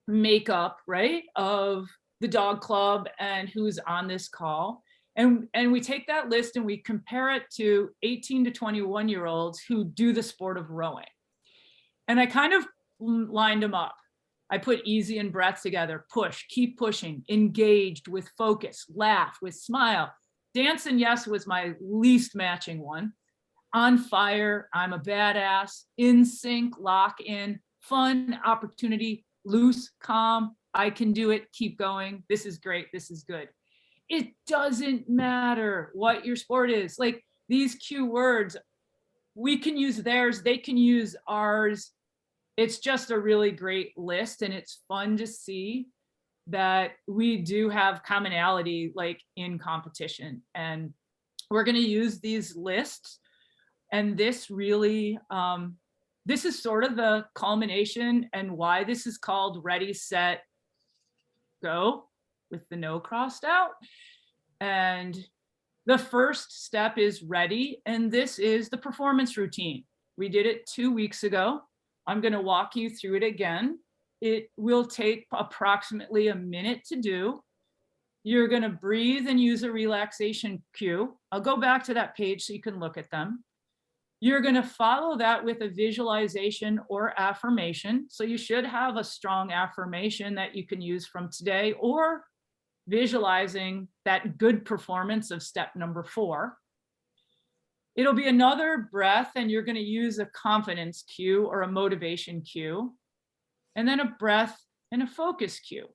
makeup, right, of the dog club and who's on this call. And we take that list and we compare it to 18 to 21-year-olds who do the sport of rowing. And I kind of lined them up. I put easy and breath together, push, keep pushing, engaged with focus, laugh with smile. Dance and yes was my least matching one. On fire, I'm a badass, in sync, lock in, fun, opportunity, loose, calm, I can do it, keep going, this is great, this is good. It doesn't matter what your sport is. Like these cue words, we can use theirs, they can use ours. It's just a really great list, and it's fun to see that we do have commonality like in competition. And we're going to use these lists. And this really, this is sort of the culmination and why this is called Ready, Set, Go, with the no crossed out. And the first step is ready. And this is the performance routine. We did it 2 weeks ago. I'm going to walk you through it again. It will take approximately a minute to do. You're going to breathe and use a relaxation cue. I'll go back to that page so you can look at them. You're going to follow that with a visualization or affirmation. So you should have a strong affirmation that you can use from today, or visualizing that good performance of step number 4. It'll be another breath, and you're going to use a confidence cue or a motivation cue, and then a breath and a focus cue.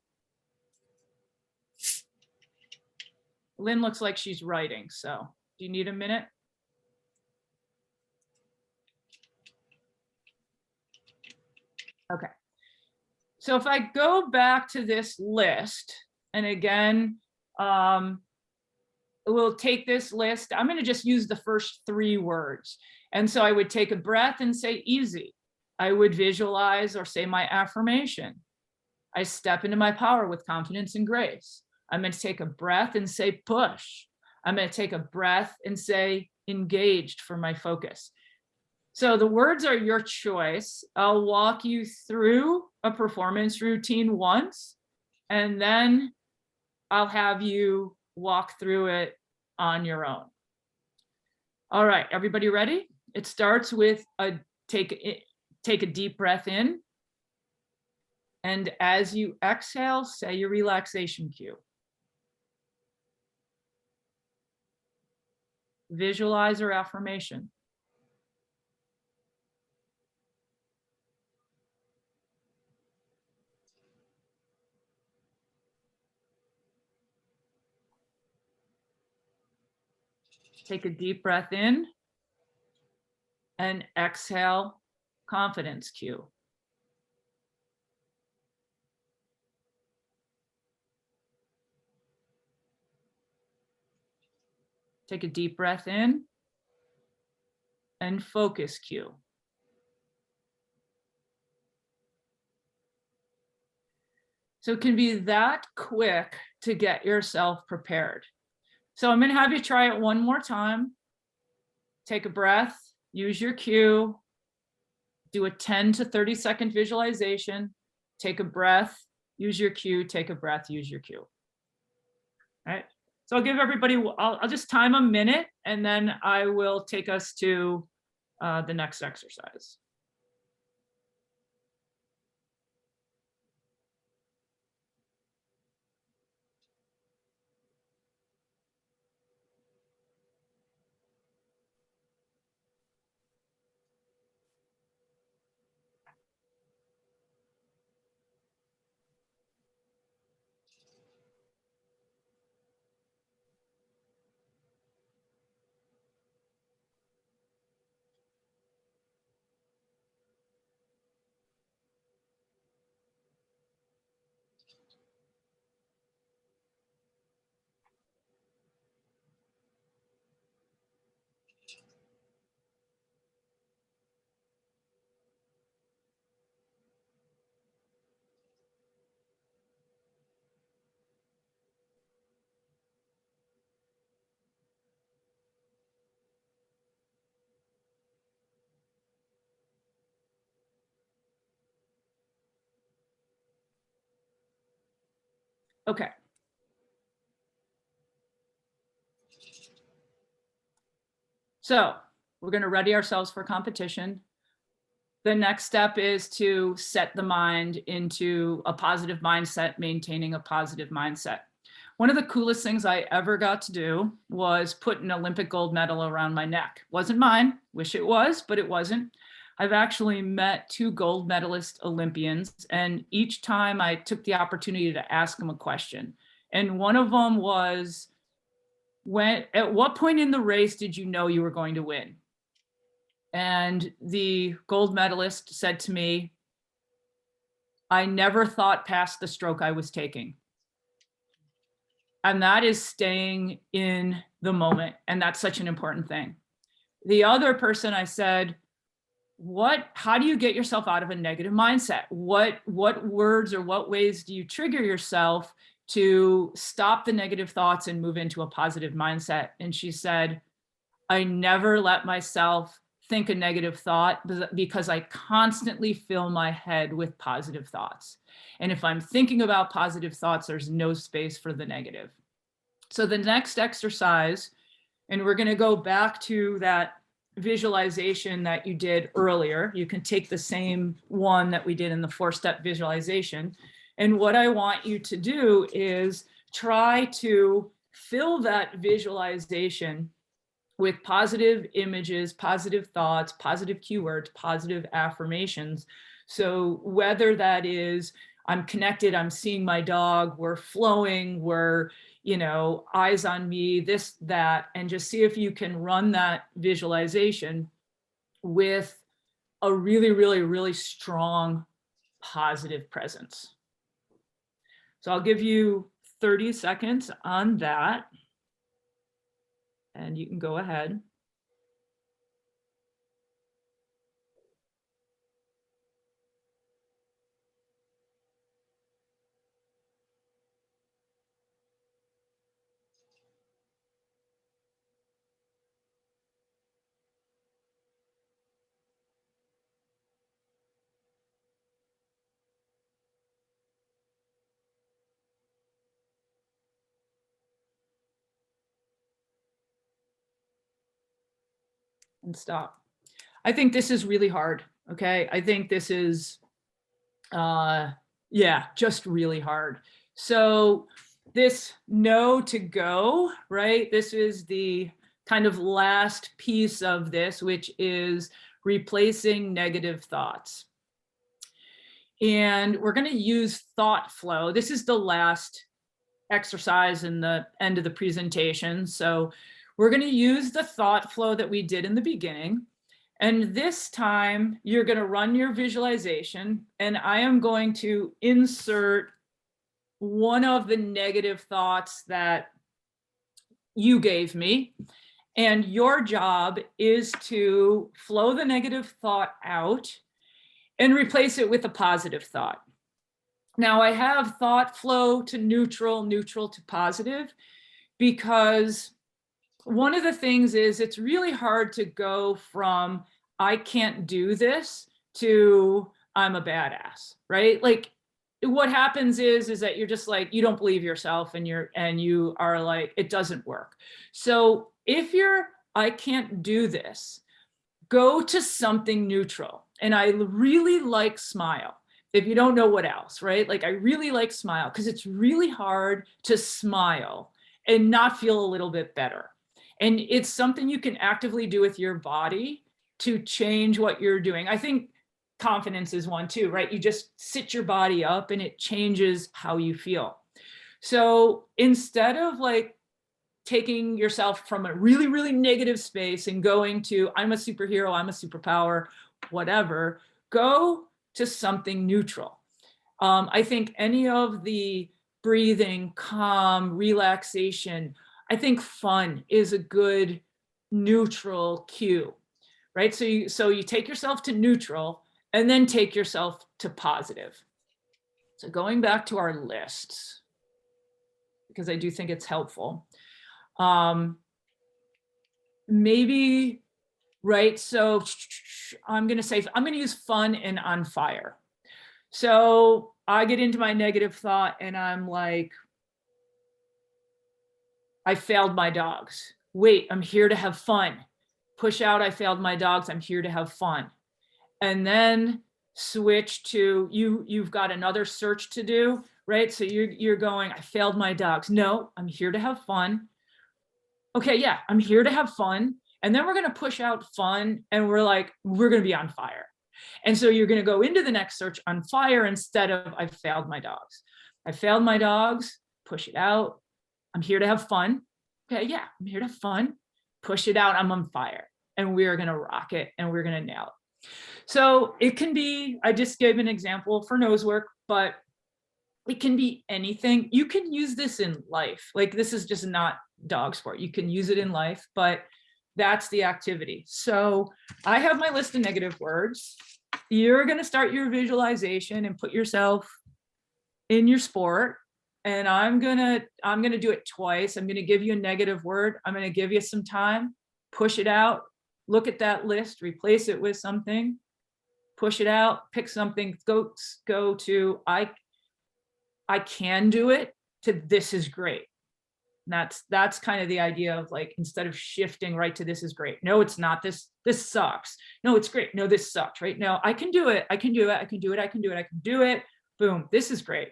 Lynn looks like she's writing, so do you need a minute? Okay. So if I go back to this list, and again, we'll take this list. I'm going to just use the first 3 words. And so I would take a breath and say easy. I would visualize or say my affirmation. I step into my power with confidence and grace. I'm going to take a breath and say push. I'm going to take a breath and say engaged for my focus. So the words are your choice. I'll walk you through a performance routine once, and then I'll have you walk through it on your own. All right, everybody ready? It starts with take a deep breath in. And as you exhale, say your relaxation cue. Visualize your affirmation. Take a deep breath in and exhale, confidence cue. Take a deep breath in and focus cue. So it can be that quick to get yourself prepared. So I'm going to have you try it one more time. Take a breath, use your cue, do a 10 to 30 second visualization, take a breath, use your cue, take a breath, use your cue. All right. So I'll give everybody, I'll just time a minute, and then I will take us to the next exercise. Okay. So we're going to ready ourselves for competition. The next step is to set the mind into a positive mindset, maintaining a positive mindset. One of the coolest things I ever got to do was put an Olympic gold medal around my neck. Wasn't mine, wish it was, but it wasn't. I've actually met 2 gold medalist Olympians, and each time I took the opportunity to ask them a question. And one of them was, at what point in the race did you know you were going to win? And the gold medalist said to me, I never thought past the stroke I was taking. And that is staying in the moment. And that's such an important thing. The other person, I said, how do you get yourself out of a negative mindset? What words or what ways do you trigger yourself to stop the negative thoughts and move into a positive mindset? And she said, I never let myself think a negative thought because I constantly fill my head with positive thoughts. And if I'm thinking about positive thoughts, there's no space for the negative. So the next exercise, and we're going to go back to that visualization that you did earlier. You can take the same one that we did in the 4-step visualization. And what I want you to do is try to fill that visualization with positive images, positive thoughts, positive keywords, positive affirmations. So whether that is, I'm connected, I'm seeing my dog, we're flowing, we're, eyes on me, this, that, and just see if you can run that visualization with a really, really, really strong positive presence. So I'll give you 30 seconds on that. And you can go ahead. And stop. I think this is really hard. Okay. I think this is, just really hard. So this know to go, right? This is the kind of last piece of this, which is replacing negative thoughts. And we're going to use thought flow. This is the last exercise in the end of the presentation. So we're going to use the thought flow that we did in the beginning. And this time you're going to run your visualization, and I am going to insert one of the negative thoughts that you gave me. And your job is to flow the negative thought out and replace it with a positive thought. Now I have thought flow to neutral, neutral to positive, because one of the things is it's really hard to go from I can't do this to I'm a badass, right? Like what happens is that you're just like, you don't believe yourself and you are like, it doesn't work. So if you're, I can't do this, go to something neutral. And I really like smile. If you don't know what else, right? Like I really like smile because it's really hard to smile and not feel a little bit better. And it's something you can actively do with your body to change what you're doing. I think confidence is one too, right? You just sit your body up and it changes how you feel. So instead of like taking yourself from a really, really negative space and going to, I'm a superhero, I'm a superpower, whatever, go to something neutral. I think any of the breathing, calm, relaxation, I think fun is a good neutral cue, right? So you take yourself to neutral and then take yourself to positive. So going back to our lists, because I do think it's helpful. Maybe, right? So I'm going to use fun and on fire. So I get into my negative thought and I'm like, I failed my dogs. Wait, I'm here to have fun. Push out, I failed my dogs. I'm here to have fun. And then switch to you've got another search to do, right? So you're going, I failed my dogs. No, I'm here to have fun. Okay, yeah, I'm here to have fun. And then we're going to push out fun, and we're going to be on fire. And so you're going to go into the next search on fire instead of I failed my dogs. I failed my dogs, push it out. I'm here to have fun. Okay, yeah, I'm here to have fun. Push it out, I'm on fire. And we're going to rock it, and we're going to nail it. So it can be, I just gave an example for nose work, but it can be anything. You can use this in life. Like, this is just not dog sport. You can use it in life, but that's the activity. So I have my list of negative words. You're going to start your visualization and put yourself in your sport. And I'm going to do it twice. I'm going to give you a negative word. I'm going to give you some time, push it out, look at that list, replace it with something, push it out, pick something, go to I can do it, to this is great. And that's kind of the idea of, like, instead of shifting right to this is great. No, it's not. This sucks. No, it's great. No, this sucks. Right now, I can do it. I can do it. I can do it. I can do it. I can do it. Boom. This is great.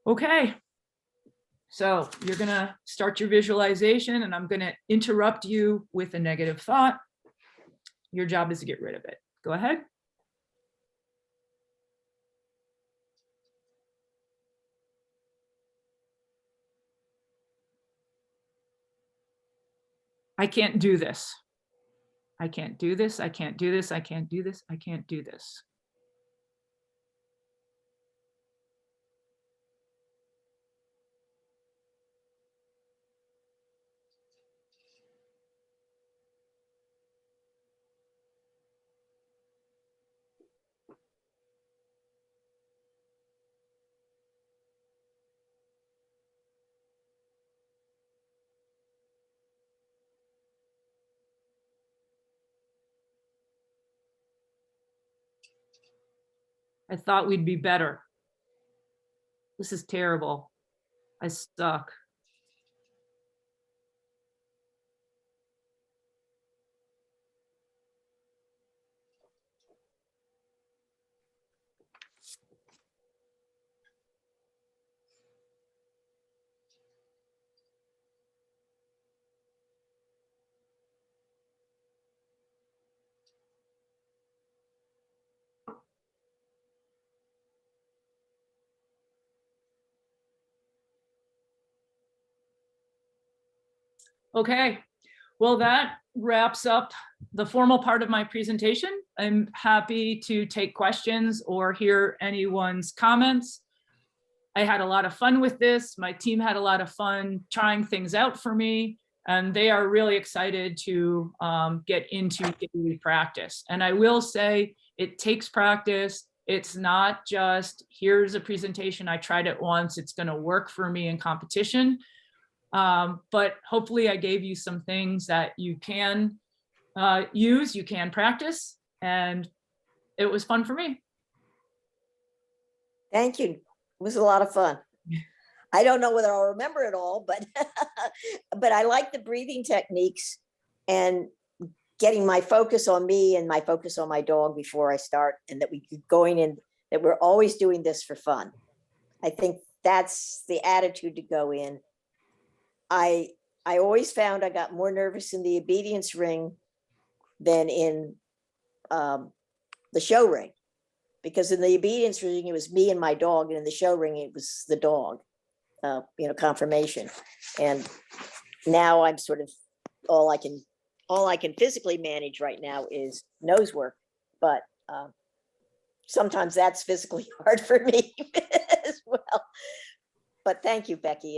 Okay. So you're going to start your visualization, and I'm going to interrupt you with a negative thought. Your job is to get rid of it. Go ahead. I can't do this. I can't do this. I can't do this. I can't do this. I can't do this. I thought we'd be better. This is terrible. I suck. Okay, well, that wraps up the formal part of my presentation. I'm happy to take questions or hear anyone's comments. I had a lot of fun with this. My team had a lot of fun trying things out for me, and they are really excited to get into daily practice. And I will say, it takes practice. It's not just, here's a presentation, I tried it once, it's going to work for me in competition. But hopefully I gave you some things that you can use, you can practice, and it was fun for me. Thank you. It was a lot of fun. I don't know whether I'll remember it all, but but I like the breathing techniques and getting my focus on me and my focus on my dog before I start, and that we keep going in, that we're always doing this for fun. I think that's the attitude to go in. I always found I got more nervous in the obedience ring than in the show ring, because in the obedience ring it was me and my dog, and in the show ring it was the dog, confirmation. And now I'm sort of, all I can physically manage right now is nose work, but sometimes that's physically hard for me as well. But thank you, Becky.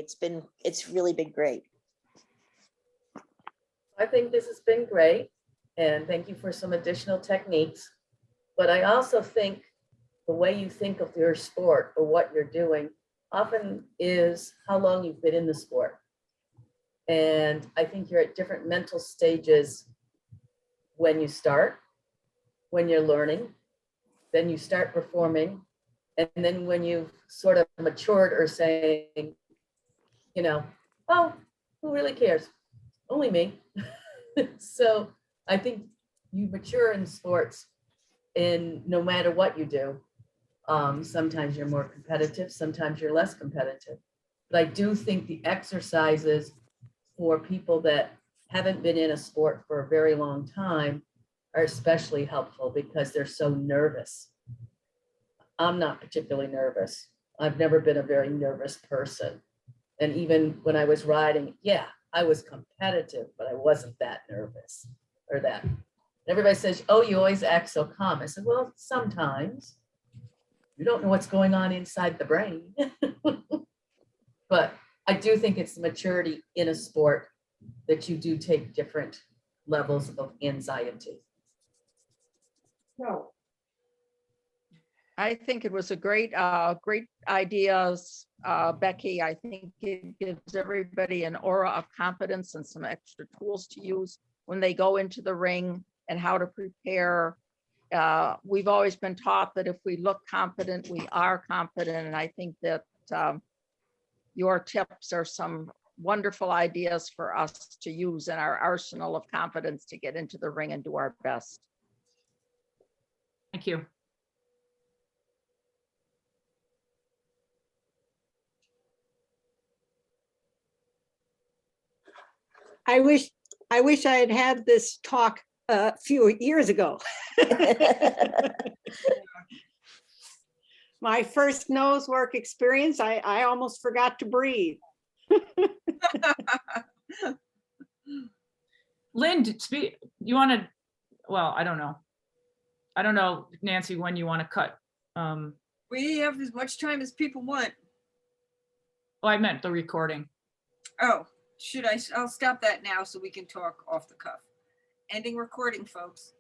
It's really been great. I think this has been great, and thank you for some additional techniques. But I also think the way you think of your sport or what you're doing often is how long you've been in the sport. And I think you're at different mental stages when you start, when you're learning, then you start performing, and then when you've sort of matured or saying, oh, Who really cares? Only me. So I think you mature in sports in no matter what you do. Sometimes you're more competitive, sometimes you're less competitive. But I do think the exercises for people that haven't been in a sport for a very long time are especially helpful because they're so nervous. I'm not particularly nervous. I've never been a very nervous person. And even when I was riding, yeah, I was competitive, but I wasn't that nervous or that. Everybody says, oh, you always act so calm. I said, well, sometimes you don't know what's going on inside the brain. But I do think it's the maturity in a sport that you do take different levels of anxiety. I think it was a great ideas, Becky. I think it gives everybody an aura of confidence and some extra tools to use when they go into the ring and how to prepare. We've always been taught that if we look confident, we are confident. And I think that your tips are some wonderful ideas for us to use in our arsenal of confidence to get into the ring and do our best. Thank you. I wish I had had this talk a few years ago. My first nose work experience, I almost forgot to breathe. Lynn, you want to, well, I don't know. I don't know, Nancy, when you want to cut. We have as much time as people want. Well, I meant the recording. Oh, I'll stop that now so we can talk off the cuff. Ending recording, folks.